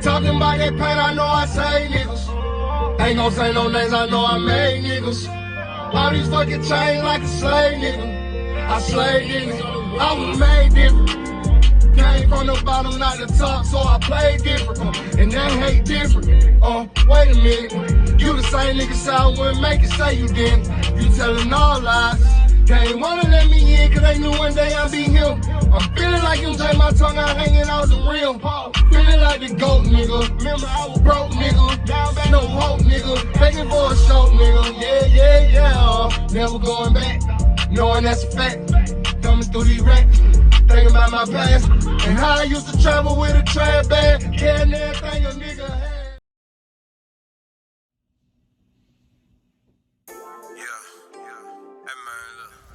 Talking about that pain, I know I say niggas. Ain't gon' say no names, I know I made niggas. All these fucking chains like a slave nigga. I slayed niggas, I was made different. Came from the bottom, not the top, so I played different. And that hate different. Wait a minute. You the same nigga say I wouldn't make it, say you didn't. You telling all lies. They ain't wanna let me in, cause they knew one day I'd be him. I'm feeling like you take my tongue out hanging out the rim. Feeling like the GOAT, nigga. Remember I was broke, nigga. Down back, no hope, nigga. Begging for a show, nigga. Yeah. Never going back, knowing that's a fact. Coming through these racks, thinking about my past. And how I used to travel with a trash bag. Carrying everything a nigga had.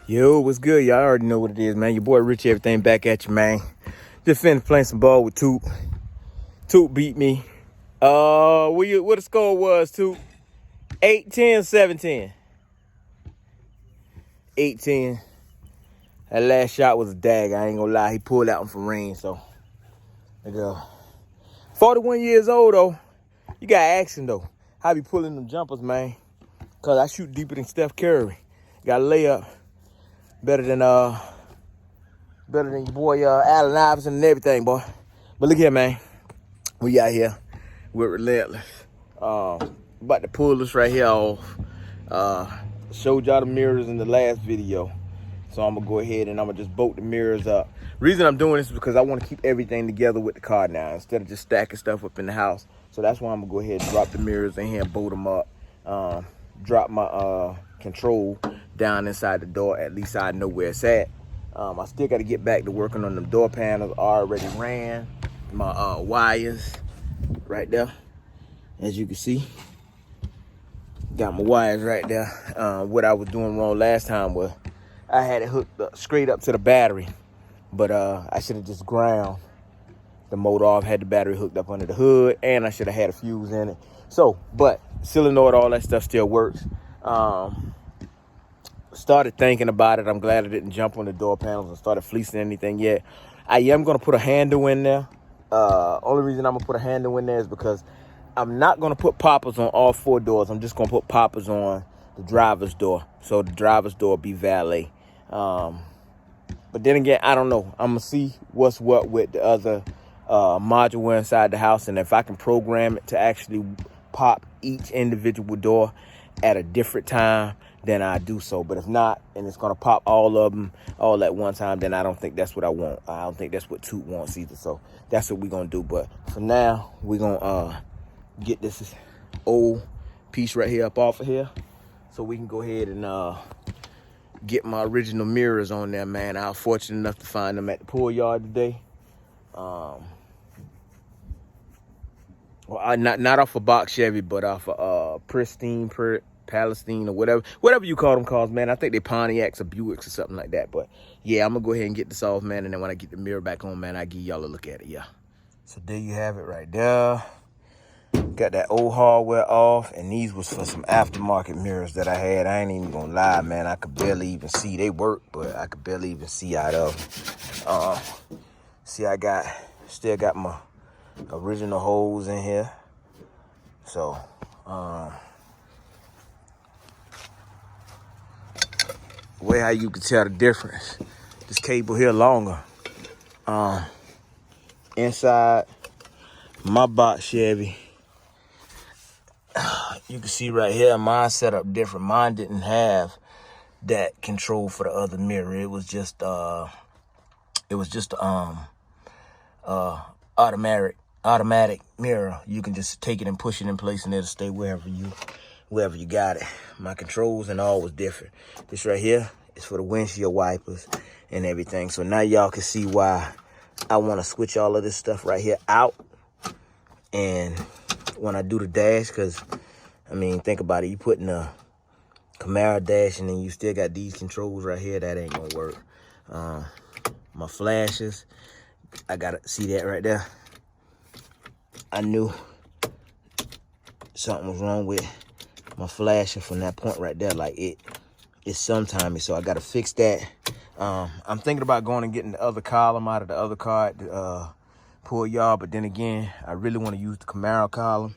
Yo, what's good? Y'all already know what it is, man. Your boy Rich, everything back at you, man. Just finished playing some ball with Toot. Toot beat me. What the score was, Toot? 8-10, 7-10. 8-10. That last shot was a dag. I ain't gonna lie. He pulled out from rain, so there you go. 41 years old, though. You got action, though. I be pulling them jumpers, man. Because I shoot deeper than Steph Curry. Got a layup. Better than your boy Allen Iverson and everything, boy. But look here, man. We out here with Relentless. About to pull this right here off. Showed y'all the mirrors in the last video. So I'm gonna go ahead and I'm gonna just bolt the mirrors up. Reason I'm doing this is because I want to keep everything together with the car now instead of just stacking stuff up in the house. So that's why I'm gonna go ahead and drop the mirrors in here and bolt them up. Drop my control down inside the door, at least I know where it's at. I still got to get back to working on them door panels. I already ran my wires right there, as you can see. Got my wires right there. What I was doing wrong last time was I had it hooked up, straight up to the battery, but I should have just ground the motor off, had the battery hooked up under the hood, and I should have had a fuse in it. So, but solenoid, all that stuff still works. Started thinking about it. I'm glad I didn't jump on the door panels and started fleecing anything yet. I am going to put a handle in there. Only reason I'm going to put a handle in there is because I'm not going to put poppers on all four doors. I'm just going to put poppers on the driver's door. So the driver's door be valet. But then again, I don't know. I'm going to see what's what with the other module inside the house. And if I can program it to actually pop each individual door at a different time, then I do so. But if not, and it's going to pop all of them all at one time, then I don't think that's what I want. I don't think that's what Toot wants either. So that's what we're going to do. But for now, we're going to get this old piece right here up off of here so we can go ahead and get my original mirrors on there, man. I was fortunate enough to find them at the pool yard today. Well, not off a box Chevy, but off a pristine, Palestine, or whatever you call them cars, man. I think they Pontiacs or Buicks or something like that. But yeah, I'm gonna go ahead and get this off, man. And then when I get the mirror back on, man, I give y'all a look at it. Yeah. So there you have it right there. Got that old hardware off, and these was for some aftermarket mirrors that I had. I ain't even gonna lie, man. I could barely even see. They work, but I could barely even see out of them. See, I still got my original holes in here. So, way how you can tell the difference. This cable here longer. Inside my box Chevy, you can see right here, mine set up different. Mine didn't have that control for the other mirror. It was just automatic mirror. You can just take it and push it in place and it'll stay wherever you got it. My controls and all was different. This right here is for the windshield wipers and everything. So now y'all can see why I want to switch all of this stuff right here out. And when I do the dash, because I mean, think about it. You put in a Camaro dash and then you still got these controls right here. That ain't gonna work. My flashes, I gotta see that right there. I knew something was wrong with my flashing from that point right there. Like it's sometime, so I gotta fix that. I'm thinking about going and getting the other column out of the other car pull y'all, but then again, I really want to use the Camaro column.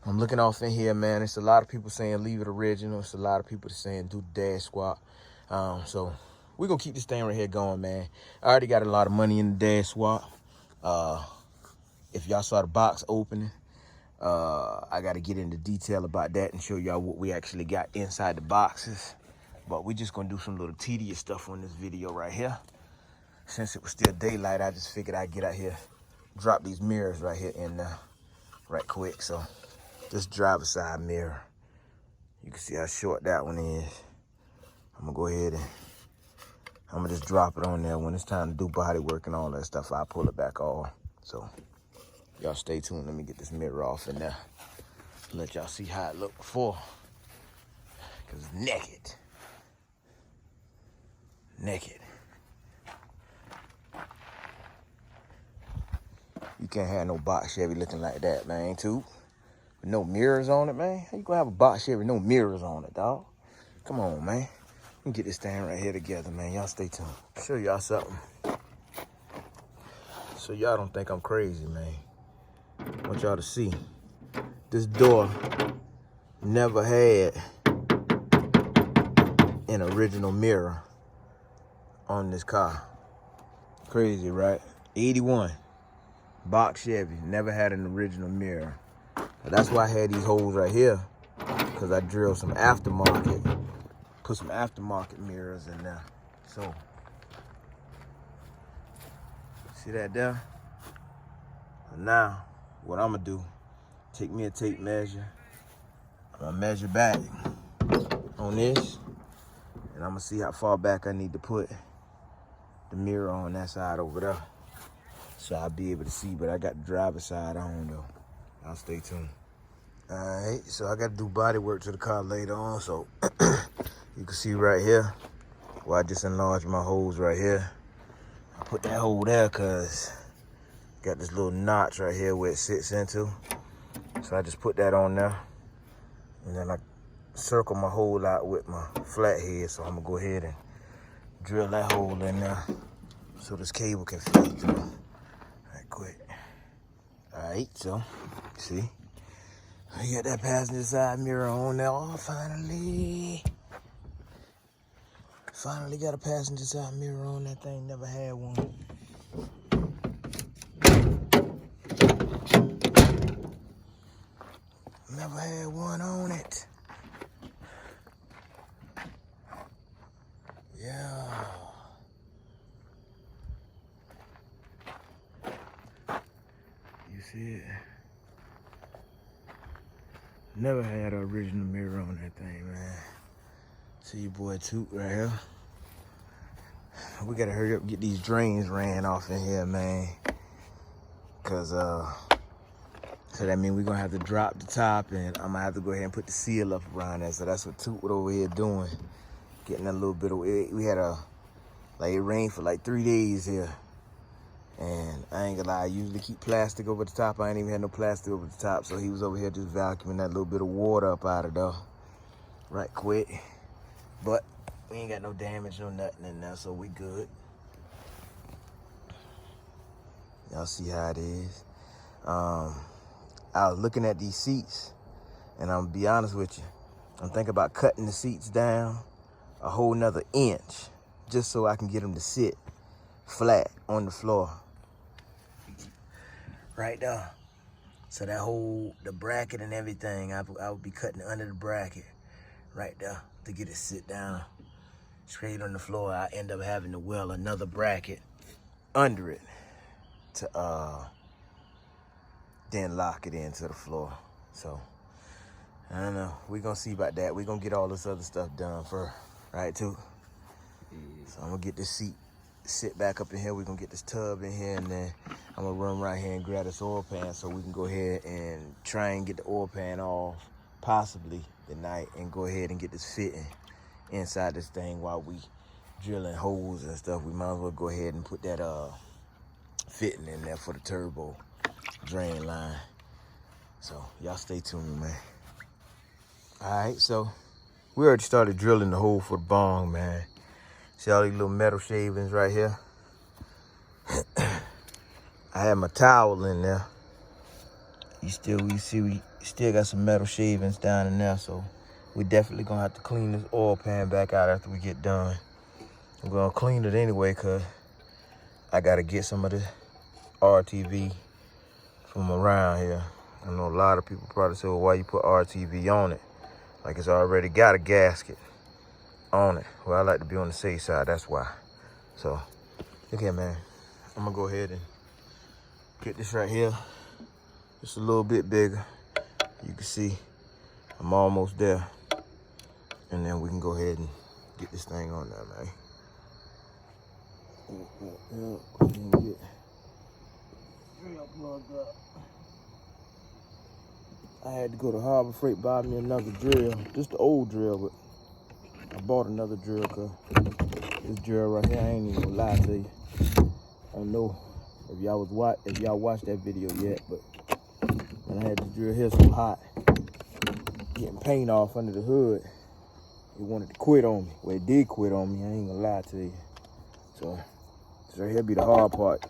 I'm looking off in here, man. It's a lot of people saying leave it original. It's a lot of people saying do the dash swap. So we're going to keep this thing right here going, man. I already got a lot of money in the dash swap. If y'all saw the box opening, I got to get into detail about that and show y'all what we actually got inside the boxes. But we just going to do some little tedious stuff on this video right here. Since it was still daylight, I just figured I'd get out here, drop these mirrors right here in right quick. So this driver's side mirror, you can see how short that one is. I'm gonna go ahead and I'm gonna just drop it on there. When it's time to do body work and all that stuff, I'll pull it back off. So y'all stay tuned. Let me get this mirror off in there. Let y'all see how it looked before. Cause naked. Naked. You can't have no box Chevy looking like that, man, too. With no mirrors on it, man. How you gonna have a box Chevy with no mirrors on it, dog? Come on, man. Let me get this thing right here together, man. Y'all stay tuned. Show y'all something. So y'all don't think I'm crazy, man. I want y'all to see. This door never had an original mirror on this car. Crazy, right? 81. Box Chevy, never had an original mirror. That's why I had these holes right here, because I drilled some aftermarket, put some aftermarket mirrors in there. So, see that there? So now, what I'm gonna do, take me a tape measure. I'm gonna measure back on this, and I'm gonna see how far back I need to put the mirror on that side over there. So I'll be able to see, but I got the driver's side on though. I'll stay tuned. All right, so I got to do body work to the car later on. So you can see right here where I just enlarged my holes right here. I put that hole there because got this little notch right here where it sits into. So I just put that on there. And then I circle my hole out with my flathead. So I'm gonna go ahead and drill that hole in there so this cable can feed through. Quick. All right, so see, I got that passenger side mirror on there. Oh, finally got a passenger side mirror on that thing. Never had one. Never had one on it. Yeah. See it? Never had an original mirror on that thing, man. See your boy Toot right here. We gotta hurry up and get these drains ran off in here, man. Cause so that means we're gonna have to drop the top, and I'm gonna have to go ahead and put the seal up around that. So that's what Toot was over here doing. Getting a little bit of, we had it rained for like 3 days here. And I ain't gonna lie, I usually keep plastic over the top. I ain't even had no plastic over the top. So he was over here just vacuuming that little bit of water up out of there. Right quick. But we ain't got no damage, no nothing in there, so we good. Y'all see how it is. I was looking at these seats, and I'm gonna be honest with you. I'm thinking about cutting the seats down a whole nother inch, just so I can get them to sit flat on the floor. Right there. So that whole, the bracket and everything, I would be cutting under the bracket right there to get it sit down straight on the floor. I end up having to weld another bracket under it to then lock it into the floor. So I don't know. We're gonna see about that. We're gonna get all this other stuff done first, right too? So I'm gonna get this seat sit back up in here. We're gonna get this tub in here, and then I'm gonna run right here and grab this oil pan so we can go ahead and try and get the oil pan off possibly tonight and go ahead and get this fitting inside this thing while we drilling holes and stuff. We might as well go ahead and put that fitting in there for the turbo drain line. So y'all stay tuned, man. All right, so we already started drilling the hole for the bong, man. See all these little metal shavings right here? I had my towel in there. We still got some metal shavings down in there, so we definitely gonna have to clean this oil pan back out after we get done. I'm gonna clean it anyway, cause I gotta get some of the RTV from around here. I know a lot of people probably say, well, why you put RTV on it? Like it's already got a gasket on it. Well, I like to be on the safe side, that's why. So, okay, man, I'm gonna go ahead and get this right here. Just a little bit bigger. You can see I'm almost there. And then we can go ahead and get this thing on there, man. Get drill plugged up. I had to go to Harbor Freight, buy me another drill. Just the old drill, but I bought another drill, cause this drill right here, I ain't even gonna lie to you. I don't know if y'all watched that video yet, but when I had this drill here so hot, getting paint off under the hood, it wanted to quit on me. Well, it did quit on me, I ain't gonna lie to you. So, this right here be the hard part.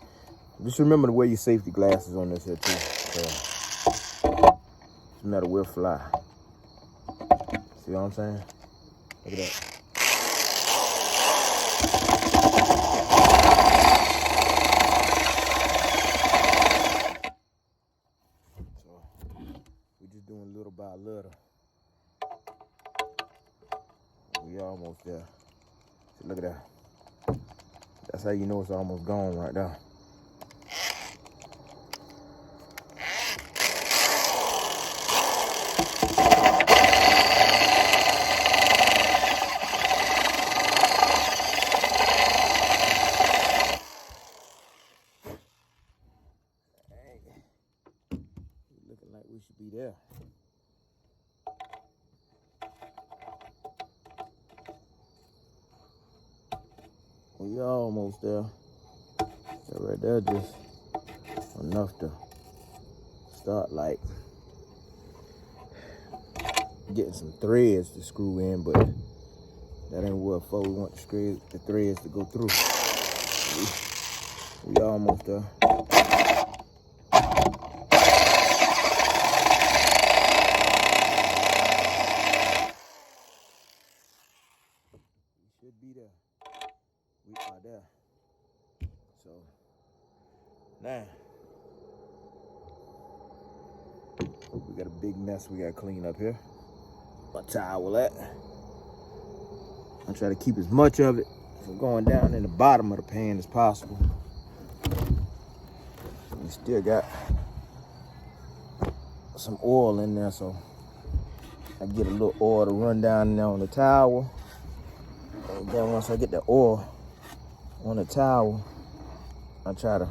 Just remember to wear your safety glasses on this here too. So, this metal will fly. See what I'm saying? Look at that. So, we're just doing little by little. We almost there. See, look at that. That's how you know it's almost gone right now. Looking like we should be there. We almost there. That right there just enough to start like getting some threads to screw in, but that ain't what for. We want the threads to go through. We almost there. We should be there. We are there. So now we got a big mess we gotta clean up here. My towel at. I try to keep as much of it from going down in the bottom of the pan as possible. We still got some oil in there, so I get a little oil to run down in there on the towel. And then once I get the oil on the towel, I try to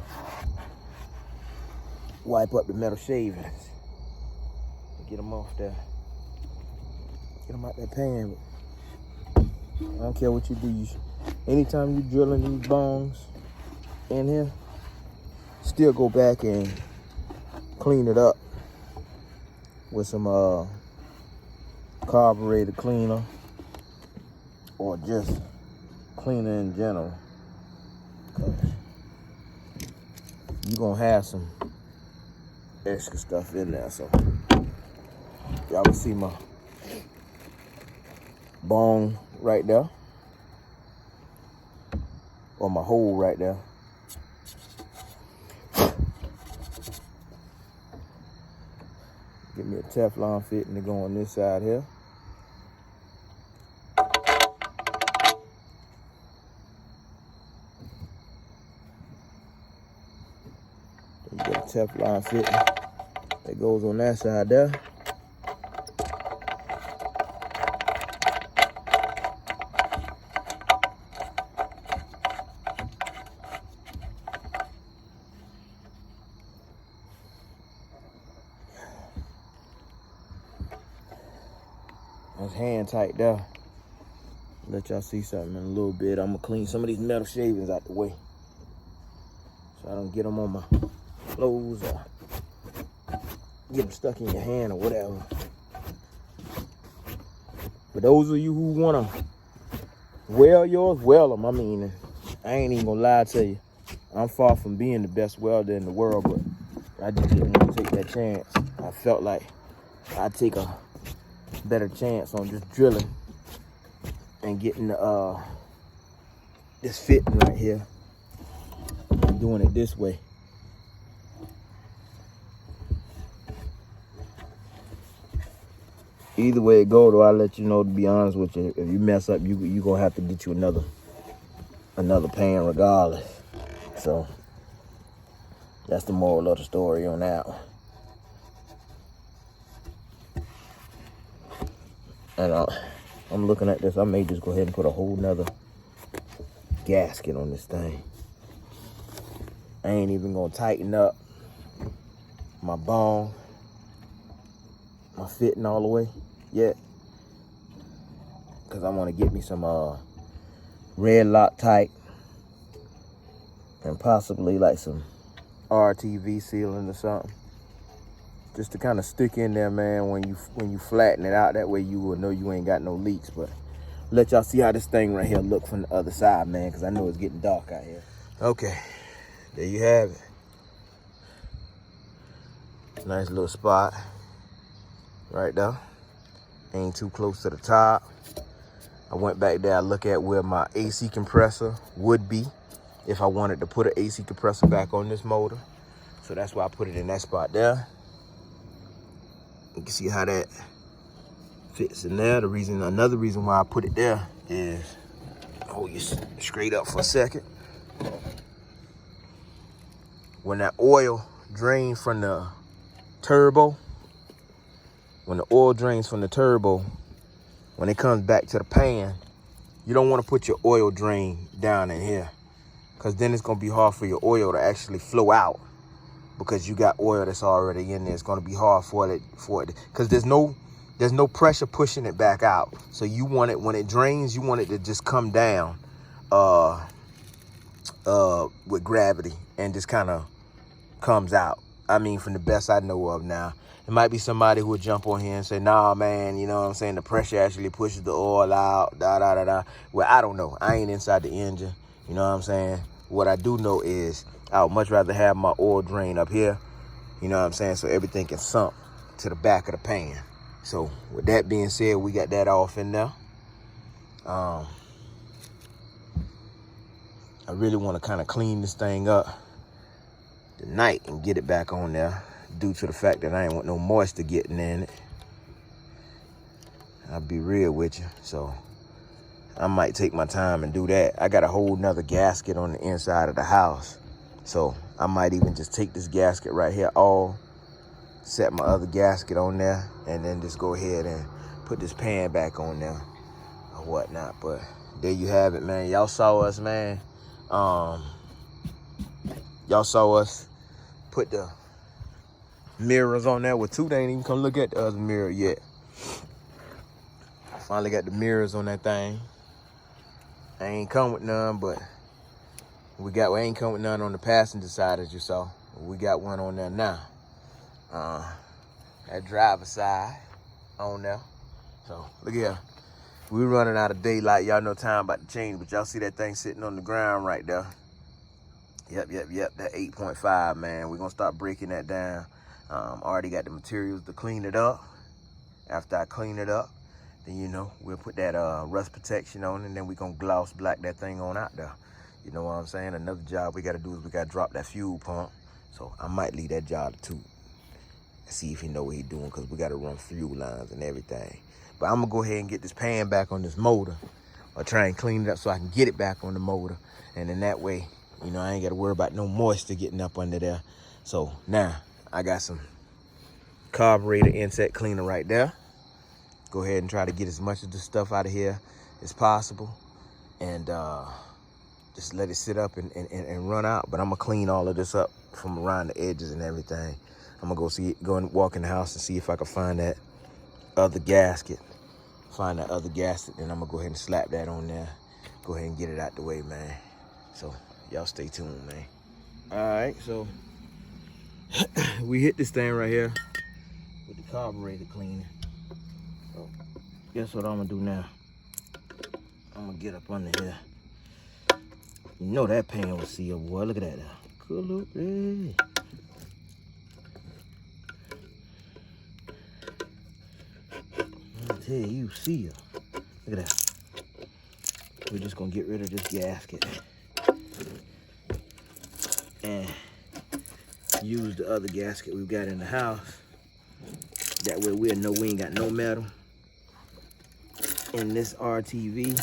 wipe up the metal shavings. Get them off there. Get them out that pan. I don't care what you do. Anytime you drilling these bones in here, still go back and clean it up with some carburetor cleaner or just cleaner in general. You're gonna have some extra stuff in there, so y'all can see my bone right there, or my hole right there. Give me a Teflon fitting to go on this side here. You get a Teflon fitting that goes on that side there. That's hand tight there. Let y'all see something in a little bit. I'm gonna clean some of these metal shavings out the way, so I don't get them on my clothes or get them stuck in your hand or whatever. For those of you who wanna wear yours, wear them. I mean, I ain't even gonna lie to you. I'm far from being the best welder in the world, but I just didn't want to take that chance. I felt like I'd take a better chance on just drilling and getting this fitting right here and doing it this way. Either way it go, though, I'll let you know, to be honest with you, if you mess up, you gonna have to get you another pan regardless. So that's the moral of the story on that one. And I'm looking at this. I may just go ahead and put a whole nother gasket on this thing. I ain't even gonna tighten up my bone, my fitting all the way yet, because I want to get me some red Loctite and possibly like some RTV sealing or something, just to kind of stick in there, man, when you flatten it out. That way you will know you ain't got no leaks. But let y'all see how this thing right here look from the other side, man, because I know it's getting dark out here. Okay, there you have it. Nice little spot right there. Ain't too close to the top. I went back there, I look at where my AC compressor would be if I wanted to put an AC compressor back on this motor. So that's why I put it in that spot there. You can see how that fits in there. Another reason why I put it there is, hold you straight up for a second. When that oil drains from the turbo, when the oil drains from the turbo, when it comes back to the pan, you don't want to put your oil drain down in here, because then it's going to be hard for your oil to actually flow out, because you got oil that's already in there. It's going to be hard for it because there's no pressure pushing it back out. So you want it, when it drains, you want it to just come down with gravity and just kind of comes out. I mean, from the best I know of now. It might be somebody who would jump on here and say, nah, man, you know what I'm saying, the pressure actually pushes the oil out, da-da-da-da. Well, I don't know. I ain't inside the engine, you know what I'm saying? What I do know is I would much rather have my oil drain up here, you know what I'm saying, so everything can sunk to the back of the pan. So with that being said, we got that off in there. I really want to kind of clean this thing up tonight and get it back on there, due to the fact that I ain't want no moisture getting in it. I'll be real with you. So I might take my time and do that. I got a whole nother gasket on the inside of the house. So I might even just take this gasket right here off, set my other gasket on there, and then just go ahead and put this pan back on there or whatnot. But there you have it, man. Y'all saw us, man. Y'all saw us put the mirrors on there. Well, two, they ain't even come look at the other mirror yet. Finally got the mirrors on that thing. I ain't come with none, but we ain't come with none on the passenger side, as you saw. We got one on there now. That driver's side on there. So look here. We running out of daylight. Y'all know time about to change, but y'all see that thing sitting on the ground right there. Yep. That 8.5, man. We're gonna start breaking that down. Already got the materials to clean it up. After I clean it up, then, you know, we'll put that rust protection on, and then we're gonna gloss black that thing on out there. You know what I'm saying? Another job we gotta do is we gotta drop that fuel pump. So I might leave that job to see if he know what he doing, because we gotta run fuel lines and everything. But I'm gonna go ahead and get this pan back on this motor, or try and clean it up so I can get it back on the motor. And then that way, you know, I ain't gotta worry about no moisture getting up under there. So now I got some carburetor insect cleaner right there. Go ahead and try to get as much of the stuff out of here as possible, and just let it sit up and run out. But I'm gonna clean all of this up from around the edges and everything. I'm gonna go and walk in the house and see if I can find that other gasket. Find that other gasket, and I'm gonna go ahead and slap that on there. Go ahead and get it out the way, man. So y'all stay tuned, man. All right, so we hit this thing right here with the carburetor cleaner. So guess what I'm gonna do now? I'm gonna get up under here You know that pan was sealed, boy. Look at that. Good look, hey. I tell you, sealed. Look at that. We're just gonna get rid of this gasket and use the other gasket we've got in the house. That way we'll know we ain't got no metal in this RTV.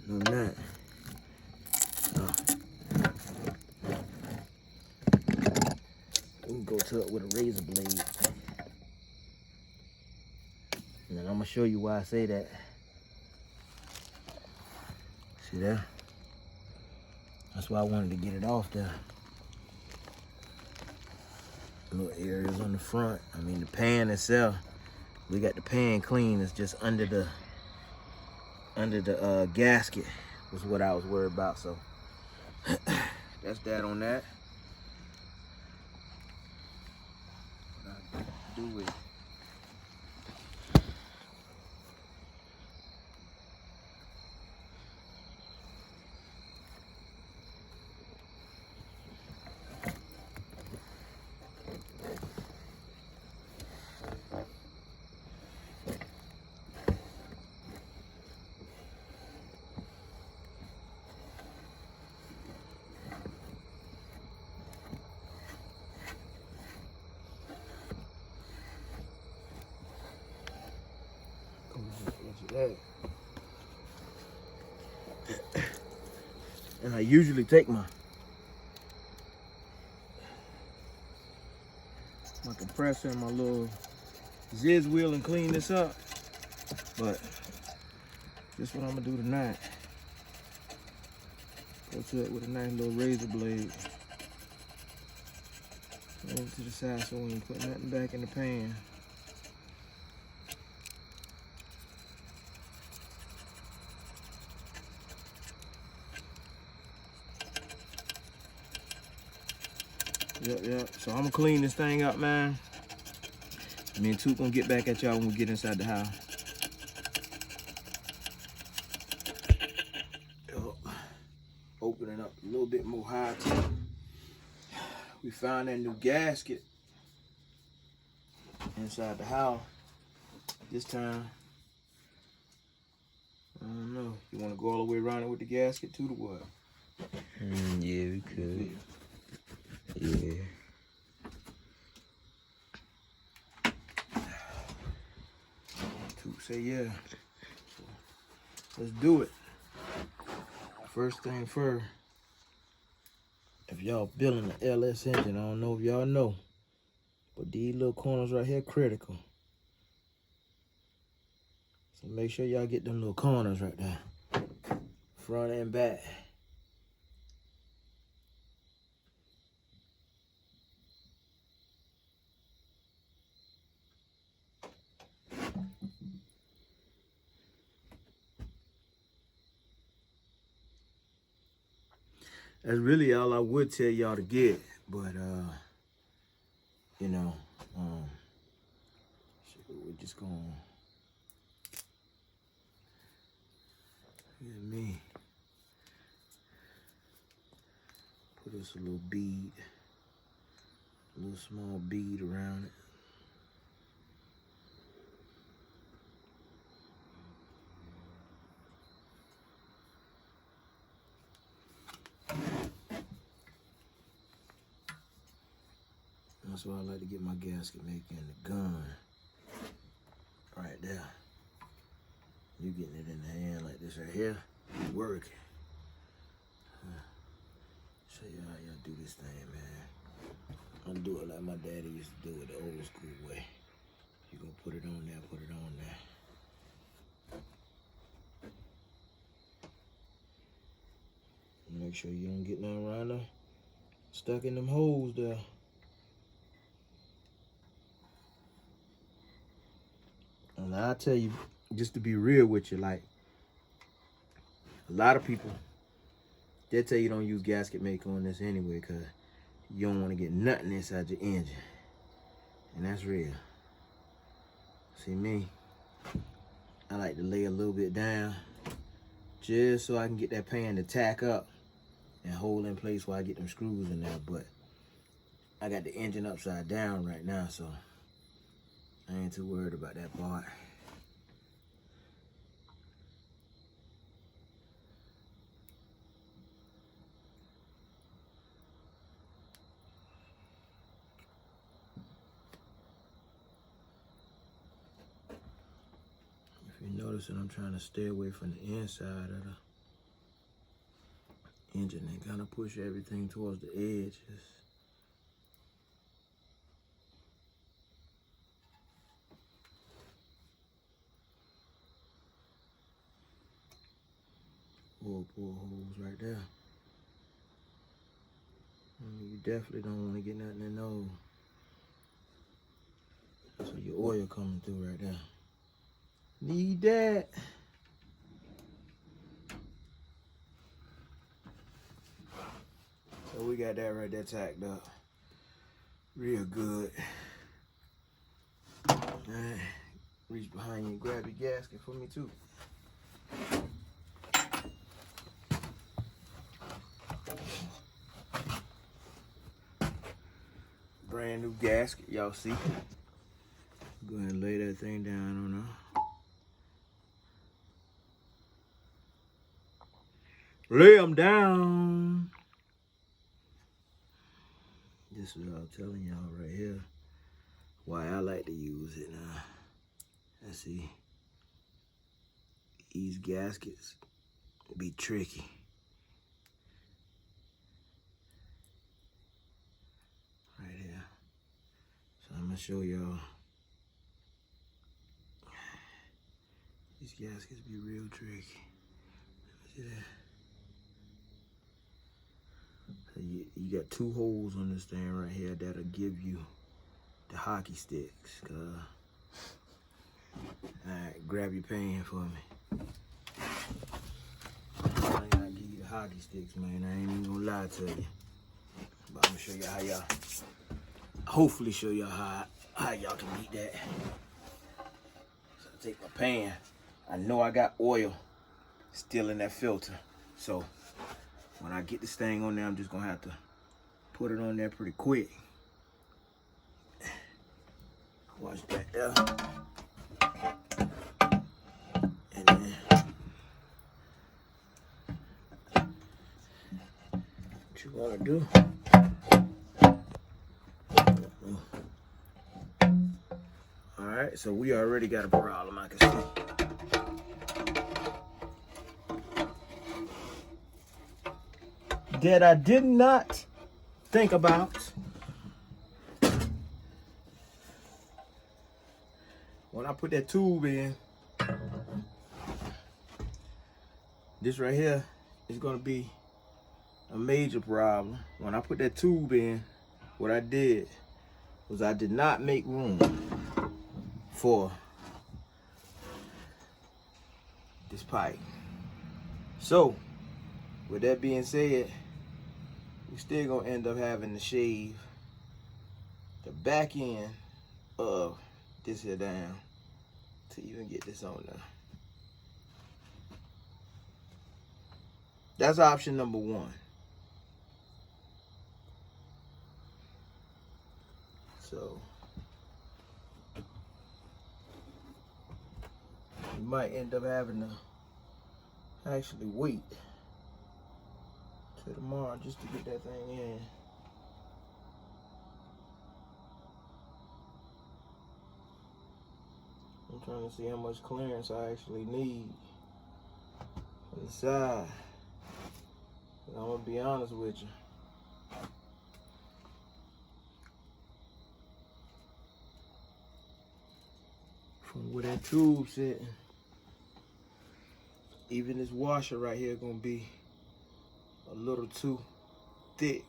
No, not. We can go to it with a razor blade. And then I'm gonna show you why I say that. See there? That's why I wanted to get it off there. Little areas on the front. I mean, the pan itself, we got the pan clean. It's just under the gasket was what I was worried about. So that's that on that. What I do with it. And I usually take my compressor and my little Ziz wheel and clean this up, but this is what I'm gonna do tonight. Go to it with a nice little razor blade over to the side so we ain't put nothing back in the pan. Yep. So I'm gonna clean this thing up, man. Me and Toot gonna get back at y'all when we get inside the house. Opening up a little bit more high tech. We found that new gasket inside the house. This time, I don't know. You wanna go all the way around it with the gasket too, or what? Yeah, we could. Yeah. Toot say yeah. So let's do it. First thing first. If y'all building an LS engine, I don't know if y'all know, but these little corners right here critical. So make sure y'all get them little corners right there. Front and back. That's really all I would tell y'all to get, but you know, we're just gonna, me, put us a little bead, a little small bead around it. That's why I like to get my gasket maker in the gun. Right there. You getting it in the hand like this right here. Working. Show you how y'all do this thing, man. I'm gonna do it like my daddy used to do it the old school way. You gonna put it on there, put it on there. Make sure you don't get nothing around there. Stuck in them holes there. And I tell you, just to be real with you, like, a lot of people, they'll tell you don't use gasket maker on this anyway because you don't want to get nothing inside your engine. And that's real. See me, I like to lay a little bit down just so I can get that pan to tack up and hold in place while I get them screws in there. But I got the engine upside down right now, so I ain't too worried about that part. If you notice that I'm trying to stay away from the inside of the engine and kind of push everything towards the edges. Pull holes right there. You definitely don't want to get nothing in those. So your oil coming through right there. Need that. So we got that right there tacked up. Real good. Alright. Reach behind you and grab your gasket for me too. Brand new gasket, y'all see. Go ahead and lay that thing down on there. Lay them down. This is what I'm telling y'all right here. Why I like to use it now. Let's see. These gaskets be tricky. Right here. So I'm gonna show y'all. These gaskets be real tricky. See that? So you got two holes on this thing right here that'll give you the hockey sticks. Alright, grab your pan for me. I ain't gonna give you the hockey sticks, man. I ain't even gonna lie to you. But I'm gonna show you how y'all, hopefully show y'all how y'all can beat that. So I take my pan. I know I got oil still in that filter. So when I get this thing on there, I'm just gonna have to put it on there pretty quick. Watch that there. And then what you wanna do? Alright, so we already got a problem, I can see. That I did not think about. When I put that tube in, this right here is gonna be a major problem. When I put that tube in, what I did was I did not make room for this pipe. So, with that being said, we still gonna end up having to shave the back end of this here down to even get this on there. That's option number one. So you might end up having to actually wait till tomorrow just to get that thing in. I'm trying to see how much clearance I actually need on the side. And I'm gonna be honest with you. From where that tube sitting, even this washer right here gonna be a little too thick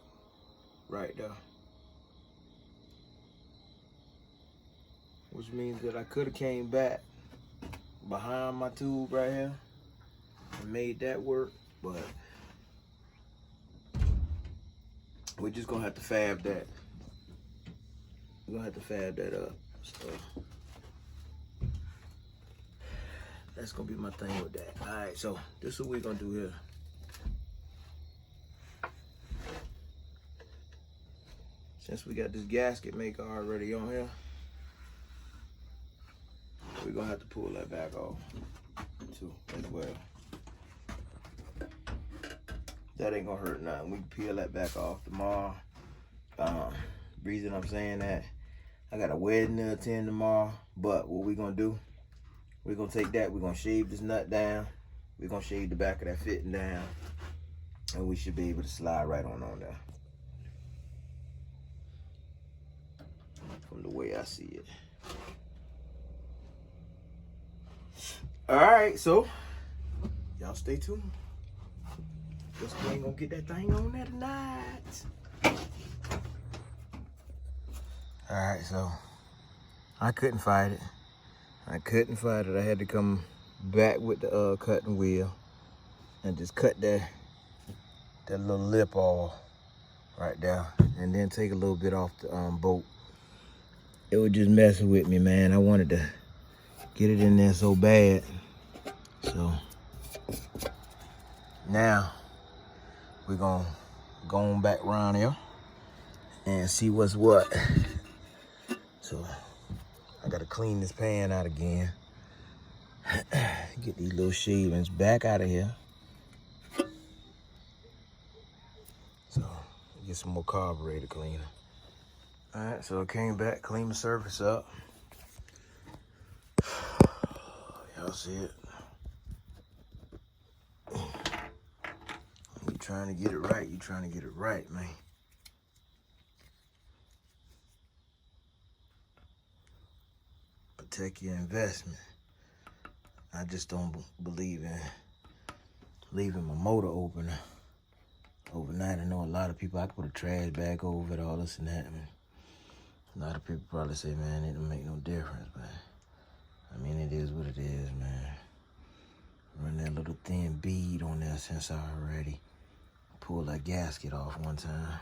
right there. Which means that I could have came back behind my tube right here and made that work, but we're just gonna have to fab that. We're gonna have to fab that up. So that's gonna be my thing with that. All right, so this is what we're gonna do here. Since we got this gasket maker already on here, we're gonna have to pull that back off too as well. That ain't gonna hurt nothing. We can peel that back off tomorrow. Reason I'm saying that, I got a wedding to attend tomorrow, but what we gonna do, we're gonna take that, we're gonna shave this nut down, we're gonna shave the back of that fitting down, and we should be able to slide right on there. From the way I see it. All right, so y'all stay tuned. Guess we ain't gonna get that thing on there tonight. All right, so I couldn't fight it. I had to come back with the cutting wheel and just cut that little lip off right there, and then take a little bit off the bolt. It was just messing with me, man. I wanted to get it in there so bad. So now we're gonna go on back around here and see what's what. So I gotta clean this pan out again. Get these little shavings back out of here. So get some more carburetor cleaner. All right, so I came back, cleaned the surface up. Y'all see it? You trying to get it right, man. Protect your investment. I just don't believe in leaving my motor open overnight. I know a lot of people, I can put a trash bag over it, all this and that. A lot of people probably say, man, it don't make no difference, but I mean, it is what it is, man. Run that little thin bead on there since I already pulled that gasket off one time.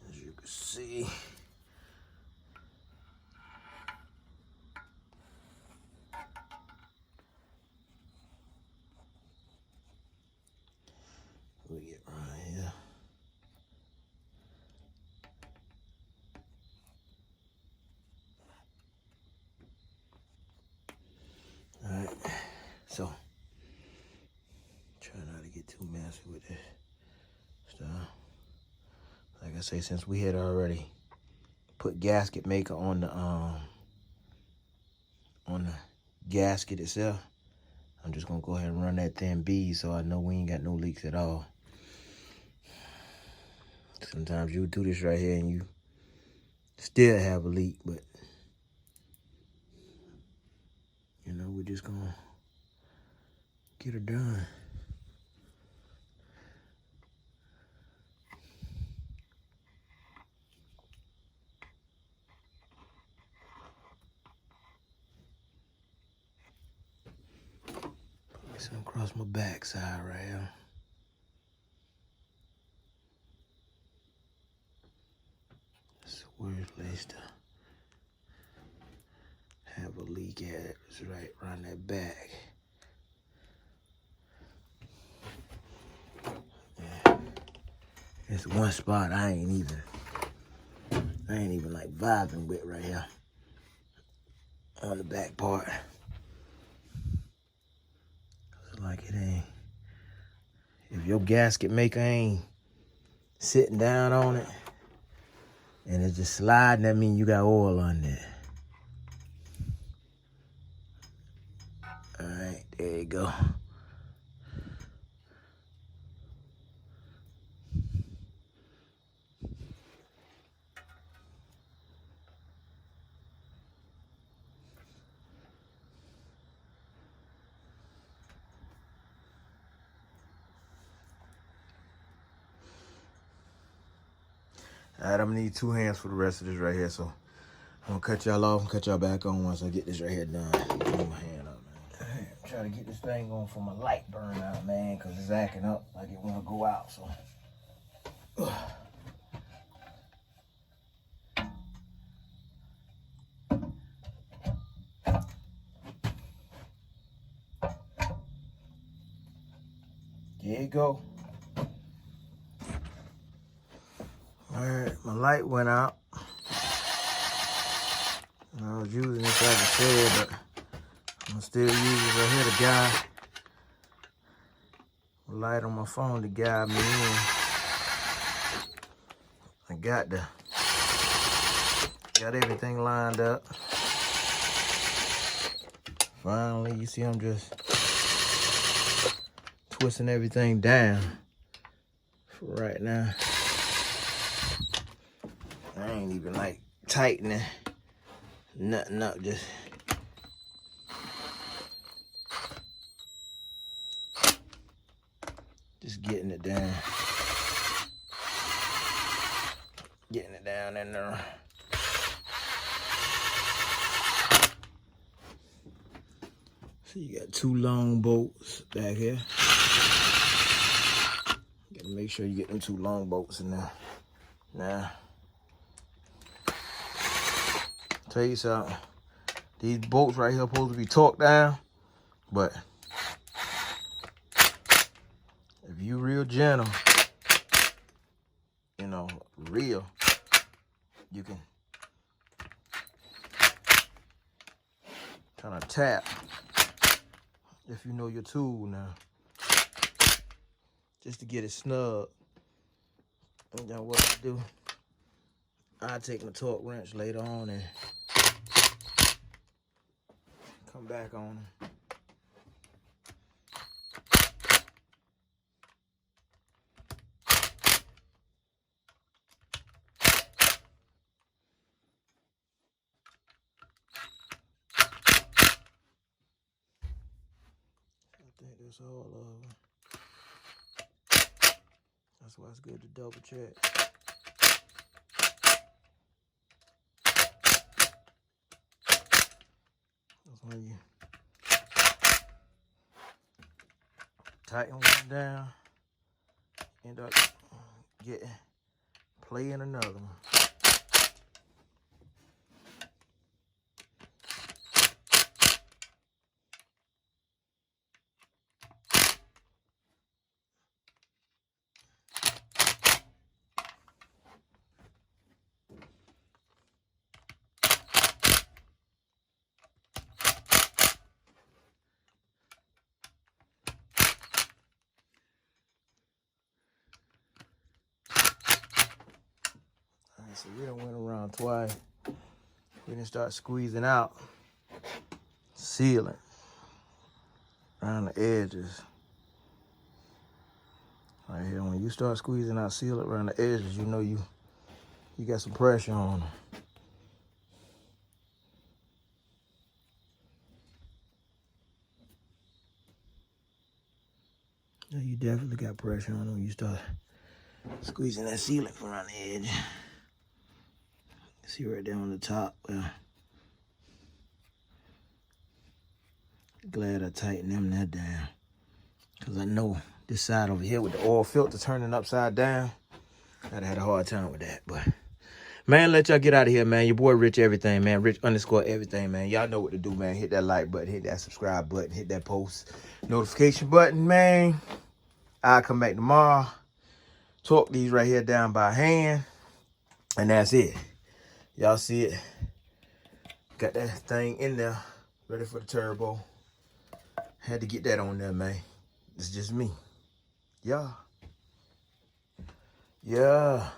As you can see, we get right here. All right, so try not to get too messy with this stuff. Like I say, since we had already put gasket maker on the gasket itself, I'm just gonna go ahead and run that thin bead so I know we ain't got no leaks at all. Sometimes you do this right here and you still have a leak, but you know, we're just gonna get her done. Put some across my backside right here. That's the worst place to have a leak at. It's right around that back. Yeah. It's one spot I ain't even like vibing with right here on the back part. It's like it ain't. If your gasket maker ain't sitting down on it and it's just sliding, that means you got oil on there. All right, there you go. All right, I'm gonna need 2 hands for the rest of this right here, so I'm gonna cut y'all off and cut y'all back on once I get this right here done. Move my hand up, man. All right, I'm trying to get this thing on for my light burn out, man, because it's acting up like it wanna go out, so. Here you go. All right, my light went out. I was using this as I said, but I'm gonna still use it right here. The guy, light on my phone to guide me in. I got everything lined up. Finally, you see I'm just twisting everything down for right now. I ain't even like tightening nothing up, just getting it down. Getting it down in there. So you got 2 long bolts back here. Gotta make sure you get them 2 long bolts in there. Now, tell you something. These bolts right here are supposed to be torqued down, but if you real gentle, you know, real, you can kind of tap if you know your tool now, just to get it snug. And then what I do, I take my torque wrench later on and come back on them. I think that's all of them. That's why it's good to double check. That's when you tighten one down, end up playing another one. So we done went around twice. We didn't start squeezing out, sealing around the edges. Right here, when you start squeezing out, seal it around the edges, you know you got some pressure on them. Yeah, you definitely got pressure on them when you start squeezing that sealant from around the edge. See right there on the top. Well, glad I tightened them that down, because I know this side over here with the oil filter turning upside down, I'd have had a hard time with that. But man, let y'all get out of here, man. Your boy Rich Everything, man. Rich_everything, man. Y'all know what to do, man. Hit that like button, hit that subscribe button, hit that post notification button, man. I'll come back tomorrow, torque these right here down by hand, and that's it. Y'all see it? Got that thing in there, ready for the turbo. Had to get that on there, man. It's just me. Yeah. Yeah.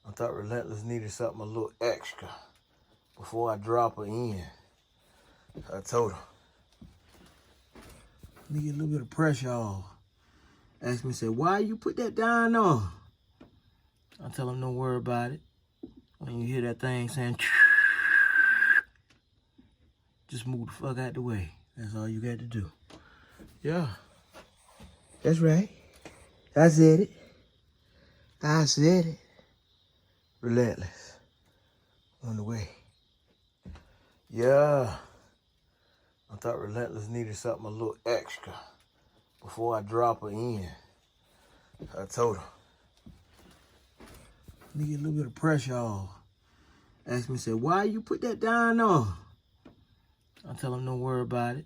I thought Relentless needed something a little extra before I drop her in. I told her, let me get a little bit of pressure off. Asked me, said, why you put that down on? I tell him, don't worry about it. When you hear that thing saying, just move the fuck out the way. That's all you got to do. Yeah. That's right. I said it. I said it. Relentless. On the way. Yeah. I thought Relentless needed something a little extra before I drop her in. I told her, let me get a little bit of pressure off. Asked me, said, why you put that down on? I tell him, don't worry about it.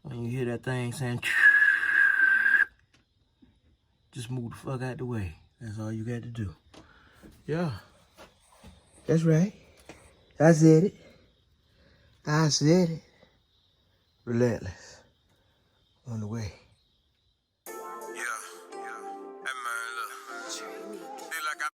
When you hear that thing saying, Just move the fuck out the way. That's all you got to do. Yeah. That's right. I said it. I said it. Relentless. On the way.